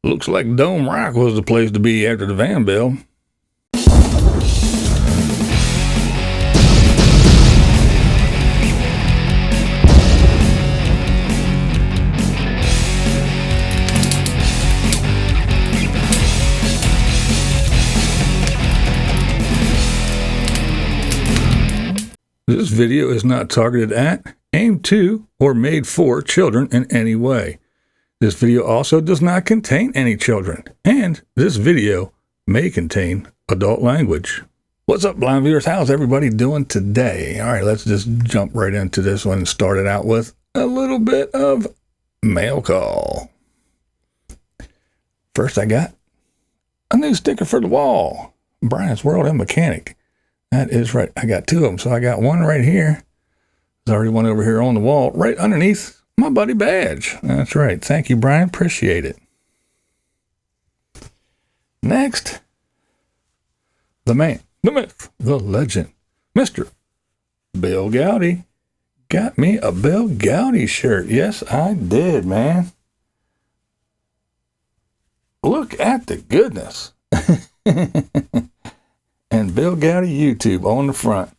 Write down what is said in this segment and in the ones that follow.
Looks like Dome Rock was the place to be after the van build. This video is not targeted at, aimed to, or made for children in any way. This video also does not contain any children, and this video may contain adult language. What's up, blind viewers? How's everybody doing today? All right, let's just jump right into this one and start it out with a little bit of mail call. First, I got a new sticker for the wall. Brian's World and Mechanic. That is right. I got two of them. So I got one right here. There's already one over here on the wall, right underneath my buddy badge. That's right. Thank you, Brian. Appreciate it. Next, the man, the myth, the legend, Mr. Bill Gowdy. Got me a Bill Gowdy shirt. Yes, I did, man. Look at the goodness. And Bill Gowdy YouTube on the front.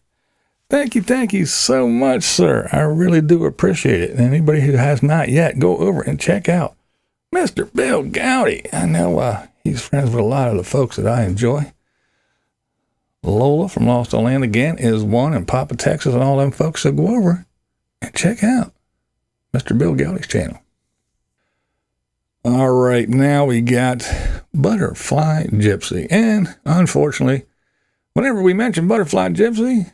Thank you so much, sir. I really do appreciate it. And anybody who has not yet, go over and check out Mr. Bill Gowdy. I know he's friends with a lot of the folks that I enjoy. Lola from Lost on Land again is one, and Papa Texas and all them folks. So go over and check out Mr. Bill Gowdy's channel. All right, now we got Butterfly Gypsy. And unfortunately, whenever we mention Butterfly Gypsy,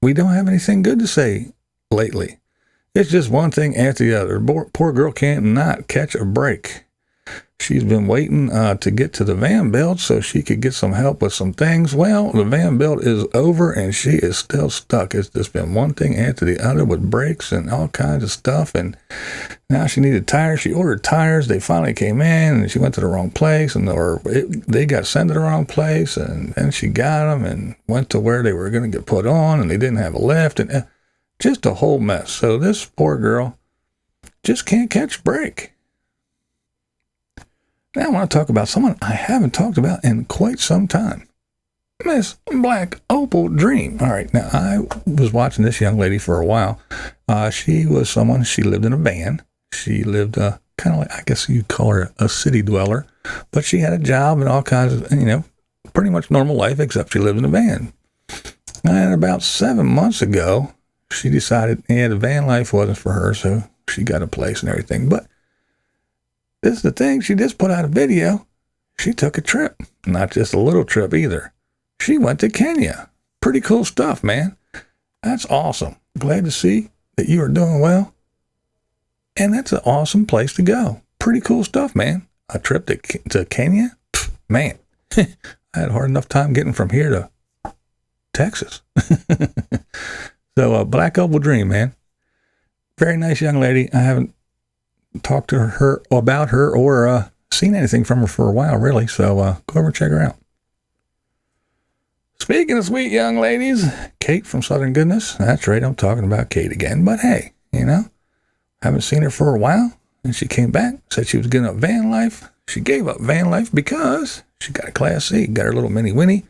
we don't have anything good to say lately. It's just one thing after the other. Poor girl can't not catch a break. She's been waiting to get to the van build so she could get some help with some things. Well, the van build is over and she is still stuck. It's just been one thing after the other with brakes and all kinds of stuff. And now she needed tires. She ordered tires. They finally came in and she went to the wrong place, they got sent to the wrong place, and then she got them and went to where they were going to get put on, and they didn't have a lift, and just a whole mess. So this poor girl just can't catch a break. Now I want to talk about someone I haven't talked about in quite some time. Miss Black Opal Dream. All right, now I was watching this young lady for a while. She was someone, she lived in a van. She lived kind of like, I guess you'd call her a city dweller, but she had a job and all kinds of, pretty much normal life, except she lived in a van. And about 7 months ago, she decided, the van life wasn't for her, so she got a place and everything. But this is the thing, she just put out a video. She took a trip, not just a little trip either. She went to Kenya. Pretty cool stuff, man. That's awesome. Glad to see that you are doing well. And that's an awesome place to go. Pretty cool stuff, man. A trip to Kenya? Pfft, man, I had a hard enough time getting from here to Texas. So, Black Opal Dream, man. Very nice young lady. I haven't talked to her about her or seen anything from her for a while, really. So go over and check her out. Speaking of sweet young ladies, Kate from Southern Goodness. That's right, I'm talking about Kate again. But hey, haven't seen her for a while. And she came back, said she was giving up van life. She gave up van life because she got a Class C, got her little mini Winnie.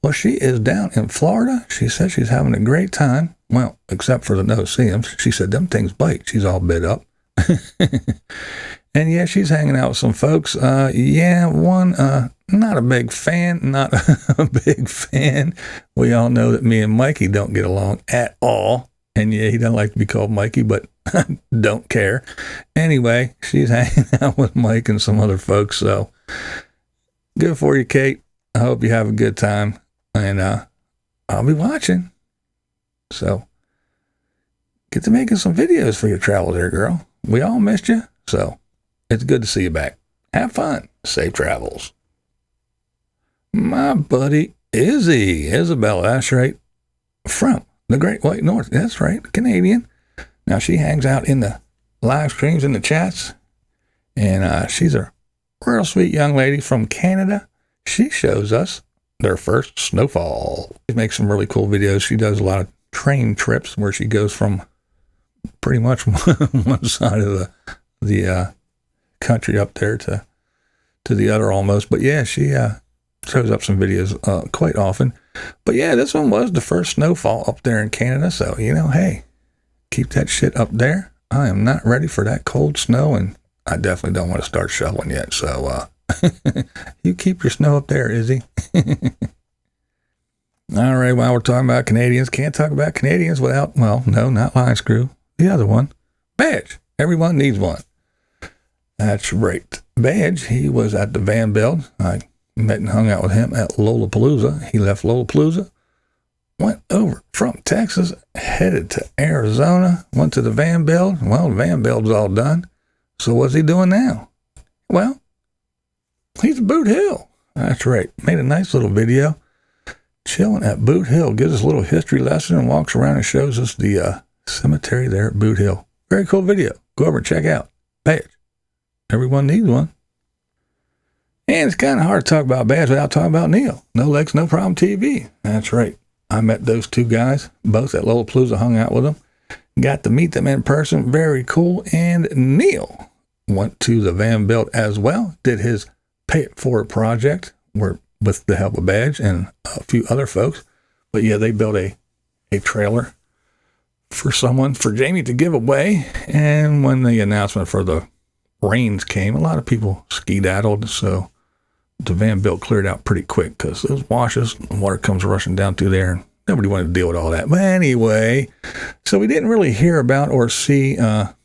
Well, she is down in Florida. She said she's having a great time. Well, except for the no-see-ums. She said them things bite. She's all bit up. And yeah, she's hanging out with some folks. One, not a big fan, We all know that me and Mikey don't get along at all. And yeah, he doesn't like to be called Mikey, but don't care. Anyway, she's hanging out with Mike and some other folks. So good for you, Kate. I hope you have a good time. And I'll be watching. So get to making some videos for your travels there, girl. We all missed you, so it's good to see you back. Have fun. Safe travels. My buddy Izzy Isabel, that's right, from the Great White North. That's right, Canadian. Now, she hangs out in the live streams and the chats, and she's a real sweet young lady from Canada. She shows us their first snowfall. She makes some really cool videos. She does a lot of train trips where she goes from pretty much one side of the country up there to the other almost. But yeah, she shows up some videos quite often. But yeah, this one was the first snowfall up there in Canada. So, hey, keep that shit up there. I am not ready for that cold snow, and I definitely don't want to start shoveling yet. So you keep your snow up there, Izzy. All right, while we're talking about Canadians, can't talk about Canadians without, well, no, not Line Screw. The other one, Badge. Everyone needs one. That's right. Badge, he was at the van build. I met and hung out with him at Lollapalooza. He left Lollapalooza, went over from Texas, headed to Arizona, went to the van build. Well, the van build's all done. So what's he doing now? Well, he's at Boot Hill. That's right. Made a nice little video. Chilling at Boot Hill. Gives us a little history lesson and walks around and shows us the cemetery there at Boot Hill. Very cool video. Go over and check out. Badge. Everyone needs one. And it's kind of hard to talk about Badge without talking about Neil. No Legs, No Problem TV. That's right. I met those two guys, both at Lollapalooza, hung out with them. Got to meet them in person. Very cool. And Neil went to the van build as well. Did his Pay It Forward project with the help of Badge and a few other folks. But yeah, they built a trailer for Jamie to give away. And when the announcement for the rains came, a lot of people skedaddled. So the van build cleared out pretty quick because those washes and water comes rushing down through there. And nobody wanted to deal with all that. But anyway, so we didn't really hear about or see the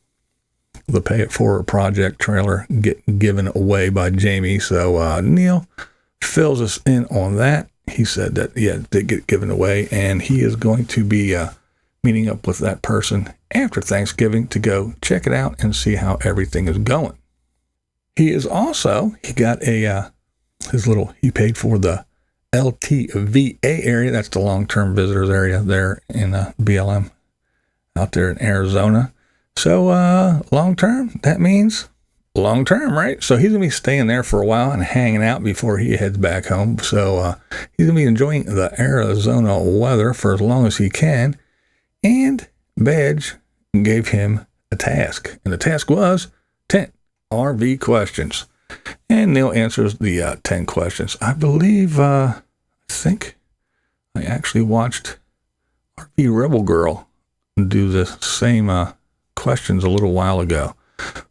Pay It Forward project trailer get given away by Jamie. So Neil fills us in on that. He said that, yeah, it did get given away, and he is going to be meeting up with that person after Thanksgiving to go check it out and see how everything is going. He got he paid for the LTVA area. That's the long-term visitors area there in BLM out there in Arizona. So long-term, that means long-term, right? So he's going to be staying there for a while and hanging out before he heads back home. So he's going to be enjoying the Arizona weather for as long as he can. And Badge gave him a task. And the task was 10 RV questions. And Neil answers the 10 questions. I believe, I think I actually watched RV Rebel Girl do the same questions a little while ago.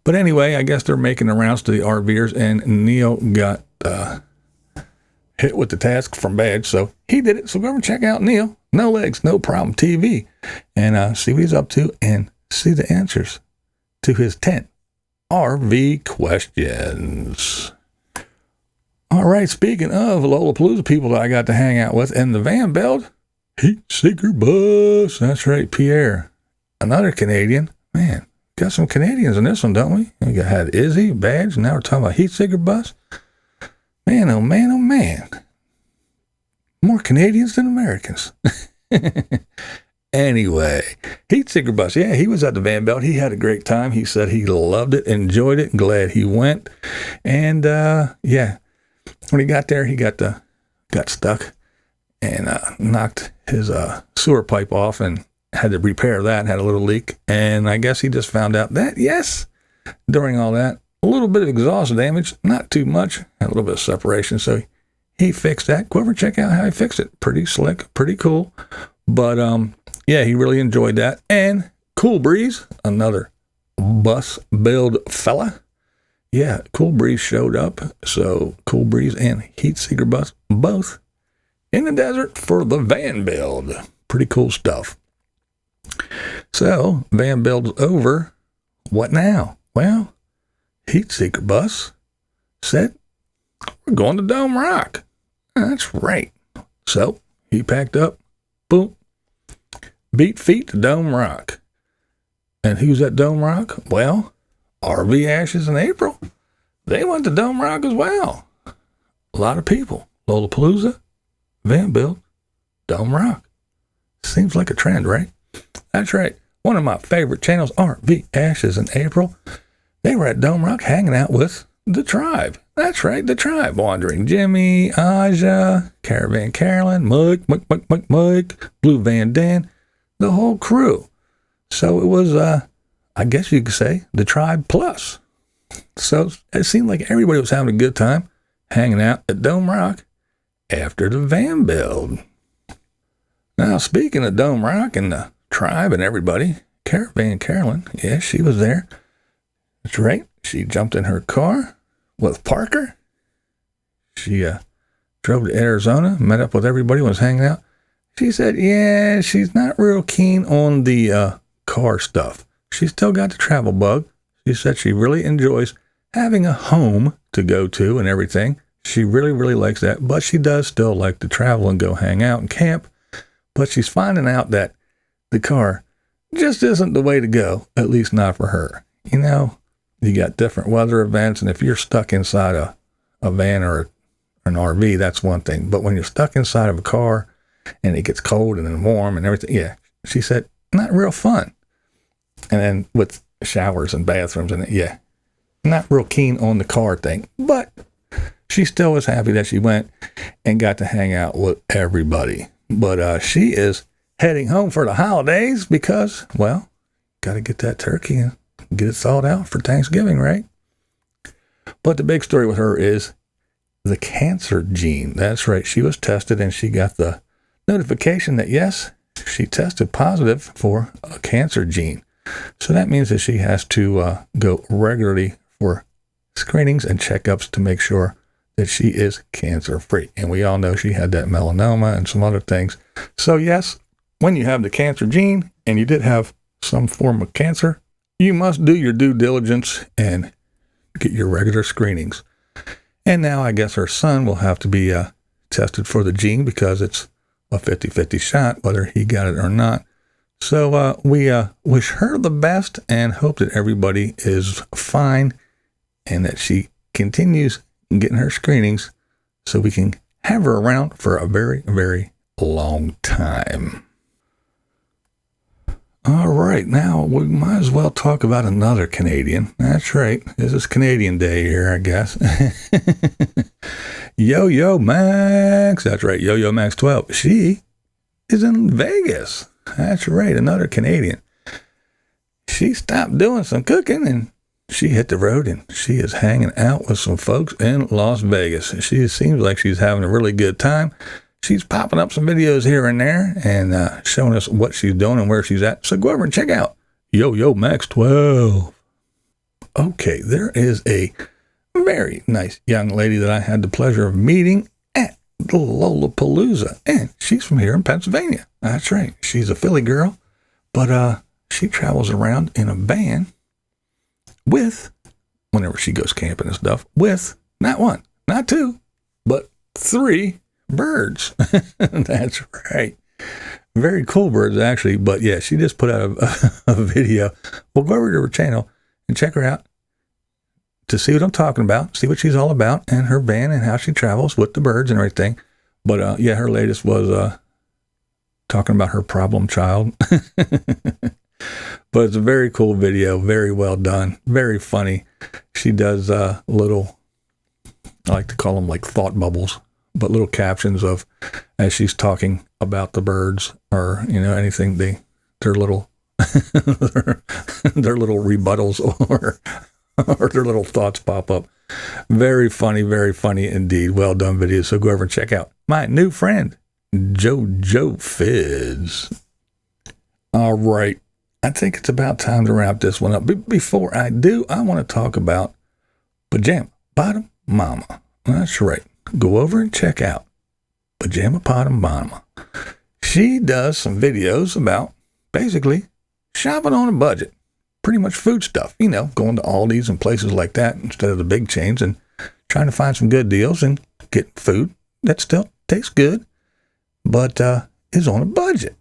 But anyway, I guess they're making the rounds to the RVers, and Neil got hit with the task from Badge, so he did it. So go over and check out Neil, No Legs, No Problem TV, and see what he's up to and see the answers to his 10 RV questions. All right, speaking of Lollapalooza people that I got to hang out with and the van build, Heat Seeker Bus. That's right, Pierre, another Canadian. Man, got some Canadians in this one, don't we? We had Izzy, Badge, and now we're talking about Heat Seeker Bus. Man, oh man, oh man. More Canadians than Americans. Anyway, Heat Seeker Bus. Yeah, he was at the van build. He had a great time. He said he loved it, enjoyed it, glad he went. And yeah, when he got there, he got stuck and knocked his sewer pipe off and had to repair that, had a little leak. And I guess he just found out that, yes, during all that, a little bit of exhaust damage, not too much, had a little bit of separation. So he fixed that. Go over and check out how he fixed it. Pretty slick, pretty cool. But yeah, he really enjoyed that. And Cool Breeze, another bus build fella. Yeah, Cool Breeze showed up. So Cool Breeze and Heat Seeker Bus, both in the desert for the van build. Pretty cool stuff. So, van build's over. What now? Well, Heat Seeker Bus said, we're going to Dome Rock. That's right. So, he packed up, boom, beat feet to Dome Rock. And who's at Dome Rock? Well, RV Ashes in April. They went to Dome Rock as well. A lot of people. Lollapalooza, van build, Dome Rock. Seems like a trend, right? That's right. One of my favorite channels, RV Ashes in April. They were at Dome Rock hanging out with the tribe. That's right, the tribe. Wandering Jimmy, Aja, Caravan Carolyn, Mike, Blue Van Dan, the whole crew. So it was, I guess you could say, the tribe plus. So it seemed like everybody was having a good time hanging out at Dome Rock after the van build. Now, speaking of Dome Rock and the tribe and everybody, Caravan Carolyn, yeah, she was there. That's right. She jumped in her car with Parker. She drove to Arizona, met up with everybody, was hanging out. She said, yeah, she's not real keen on the car stuff. She's still got the travel bug. She said she really enjoys having a home to go to and everything. She really, really likes that, but she does still like to travel and go hang out and camp. But she's finding out that the car just isn't the way to go, at least not for her. You know, you got different weather events, and if you're stuck inside a van or an RV, that's one thing. But when you're stuck inside of a car and it gets cold and then warm and everything, yeah, she said, not real fun. And then with showers and bathrooms, and yeah, not real keen on the car thing. But she still was happy that she went and got to hang out with everybody. But she is heading home for the holidays because, well, got to get that turkey and get it thawed out for Thanksgiving, right? But the big story with her is the cancer gene. That's right. She was tested and she got the notification that, yes, she tested positive for a cancer gene. So that means that she has to go regularly for screenings and checkups to make sure that she is cancer-free. And we all know she had that melanoma and some other things. So yes, when you have the cancer gene and you did have some form of cancer, you must do your due diligence and get your regular screenings. And now I guess her son will have to be tested for the gene because it's a 50-50 shot whether he got it or not. So we wish her the best and hope that everybody is fine and that she continues getting her screenings so we can have her around for a very, very long time. All right, now we might as well talk about another Canadian. That's right. This is Canadian Day here, I guess. Yoyo Max. That's right, Yoyo Max 12. She is in Vegas. That's right, another Canadian. She stopped doing some cooking and she hit the road and she is hanging out with some folks in Las Vegas. She seems like she's having a really good time. She's popping up some videos here and there and showing us what she's doing and where she's at. So go over and check out Yoyo Max 12. Okay, there is a very nice young lady that I had the pleasure of meeting at the Lollapalooza. And she's from here in Pennsylvania. That's right. She's a Philly girl, but she travels around in a van with, whenever she goes camping and stuff, with not one, not two, but 3 birds. That's right. Very cool birds, actually. But yeah, she just put out a video. We'll go over to her channel and check her out to see what I'm talking about, see what she's all about, and her van and how she travels with the birds and everything. But yeah, her latest was talking about her problem child. But it's a very cool video, very well done, very funny. She does little, I like to call them like thought bubbles, but little captions of as she's talking about the birds or, you know, anything, their little their little rebuttals or their little thoughts pop up. Very funny indeed. Well done video. So go over and check out my new friend, JoJo Fizz. All right. I think it's about time to wrap this one up. But before I do, I want to talk about Pajama Bottom Mama. That's right. Go over and check out Pajama Bottom Mama. She does some videos about basically shopping on a budget. Pretty much food stuff, you know, going to Aldi's and places like that instead of the big chains and trying to find some good deals and get food that still tastes good, but is on a budget.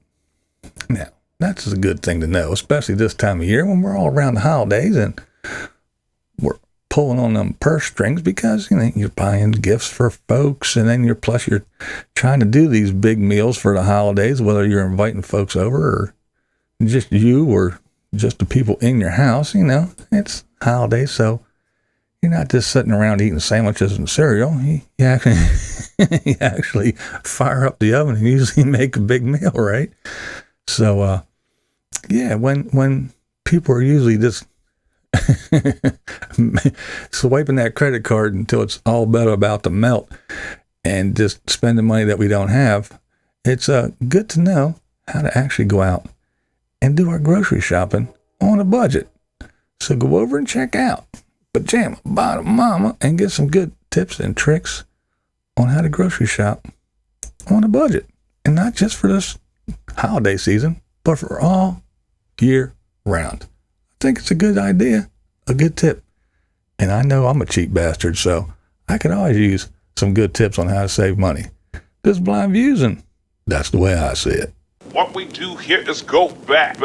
Now, that's a good thing to know, especially this time of year when we're all around the holidays and we're pulling on them purse strings because, you know, you're buying gifts for folks and then you're trying to do these big meals for the holidays, whether you're inviting folks over or just you or just the people in your house. You know, it's holidays, so you're not just sitting around eating sandwiches and cereal. You actually fire up the oven and usually make a big meal, right? So, yeah, when people are usually just swiping that credit card until it's all but about to melt and just spending money that we don't have. It's good to know how to actually go out and do our grocery shopping on a budget. So go over and check out Pajama Bottom Mama and get some good tips and tricks on how to grocery shop on a budget. And not just for this holiday season, but for all year round. I think it's a good idea, a good tip. And I know I'm a cheap bastard, so I could always use some good tips on how to save money. This is BlindViews, and that's the way I see it. What we do here is go back.